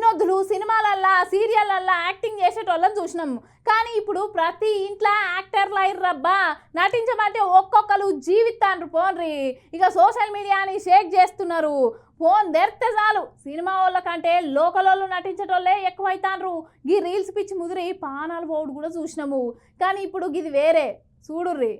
వినోదులు సినిమాలల్లా సీరియల్లల్లా acting చేసేటోళ్ళని చూసినాము. కానీ ఇప్పుడు ప్రతి ఇంట్లో యాక్టర్లు అయ్యర్రబ్బా. నటించమంటే ఒక్కొక్కరు జీవితాన్ని పోన్రి. ఇక సోషల్ మీడియాని షేక్ చేస్తున్నారు. ఫోన్ తెరిస్తే చాలు సినిమా వాళ్ళ కంటే లోకల్ వాళ్ళు నటించేటోళ్ళే ఎక్కువైతాన్రు. గీ రీల్స్ పిచ్చి ముదిరి పానాలు పోవుడు కూడా చూసినాము. కానీ ఇప్పుడు గిది వేరే చూడుర్రి.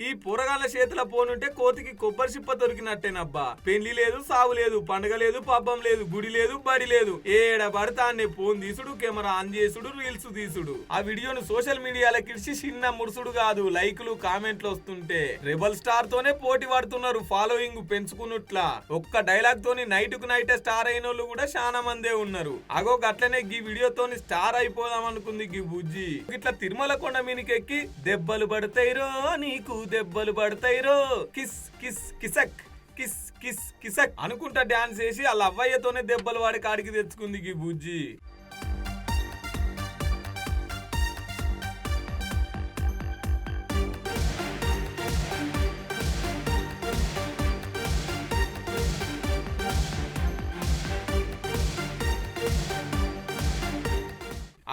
ఈ పూరగాళ్ళ చేతుల పోనుంటే కోతికి కొబ్బరి చిప్ప దొరికినట్టేనబ్బా. పెళ్లి లేదు, సాగు లేదు, పండుగ లేదు, పబ్బం లేదు, గుడి లేదు, బడి లేదు. ఏడ పడతాన్నే ఫోన్ తీసుడు, కెమెరా ఆన్ చేసుడు, రీల్స్ తీసుడు. ఆ వీడియోను సోషల్ మీడియాలో కిడిచి చిన్న ముడుసుడు కాదు, లైకులు కామెంట్లు వస్తుంటే రెబల్ స్టార్ తోనే పోటీ పడుతున్నారు. ఫాలోయింగ్ పెంచుకున్నట్లా ఒక్క డైలాగ్ తోని నైట్ కు నైటే స్టార్ అయిన వాళ్ళు కూడా చాలా మందే ఉన్నారు. అగో గట్లనే గీ వీడియోతోని స్టార్ అయిపోదాం అనుకుంది గీ బుజ్జి. ఇట్లా తిరుమల కొండ మీనికెక్కి దెబ్బలు పడతాయిరో నీకు దెబ్బలు పడతాయిరో కిస్ కిస్ కిసక్ కిస్ కిస్ కిసక్ అనుకుంటా డాన్స్ చేసి వాళ్ళ అవ్వయ్యతోనే దెబ్బలు వాడి కాడికి తెచ్చుకుంది ఈ బుజ్జి.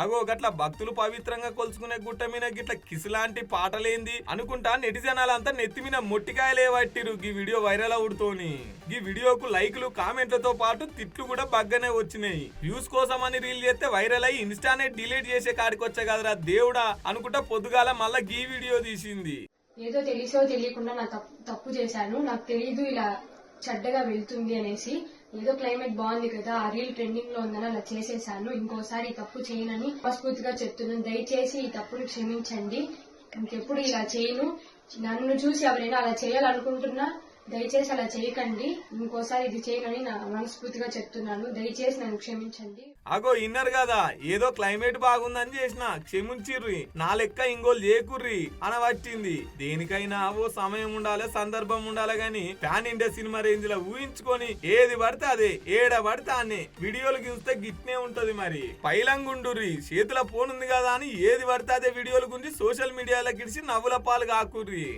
అగో గట్ల భక్తులు పవిత్రంగా కొలుచుకునే గుట్ట మీద గిట్ల కిసిలాంటి పాటలేంది అనుకుంటా నెటిజనాలంతా నెత్తిమిన మొట్టికాయలే పట్టిరు గీ వీడియో వైరల్ అవుతోని. ఈ వీడియోకు లైక్లు కామెంట్లతో పాటు తిట్లు కూడా బగ్గనే వచ్చినాయి. వ్యూస్ కోసం అని రీల్ చేస్తే వైరల్ అయ్యి ఇన్స్టానే డిలీట్ చేసే కాడికొచ్చా కదరా దేవుడా అనుకుంటా పొద్దుగాల మళ్ళా గీ వీడియో తీసింది. ఏదో తెలిసో తెలియకుండా నా తప్పు చేశాను, నాకు తెలీదు ఇలా చెడ్డగా వెళ్తుంది అనేసి. ఏదో క్లైమేట్ బాగుంది కదా, ఆ రీల్ ట్రెండింగ్ లో ఉందని అలా చేసేసాను. ఇంకోసారి ఈ తప్పు చేయనని మనస్ఫూర్తిగా చెప్తున్నాను. దయచేసి ఈ తప్పును క్షమించండి. ఇంకెప్పుడు ఇలా చేయను. నన్ను చూసి ఎవరైనా అలా చేయాలనుకుంటున్నా దయచేసి అలా చేయకండి. ఇంకోసారి ఇది చేయనని నా మనస్ఫూర్తిగా చెప్తున్నాను. దయచేసి నన్ను క్షమించండి. అగో ఇన్నర్ కదా, ఏదో క్లైమేట్ బాగుందని చేసిన క్షమించిర్రి, నా లెక్క ఇంగోలు చేకుర్రి అనవచ్చింది. దేనికైనా ఓ సమయం ఉండాలి, సందర్భం ఉండాలి గాని ప్యాన్ ఇండియా సినిమా రేంజ్ లో ఊహించుకొని ఏది పడితే అదే ఏడ పడితే అనే వీడియోలు చూస్తే గిట్నే ఉంటది. మరి పైలంగుండుర్రి, చేతుల ఫోన్ ఉంది కదా అని ఏది పడితే అదే వీడియోల గురించి సోషల్ మీడియాలో గిడిచి నవ్వుల పాలు కాకుర్రి.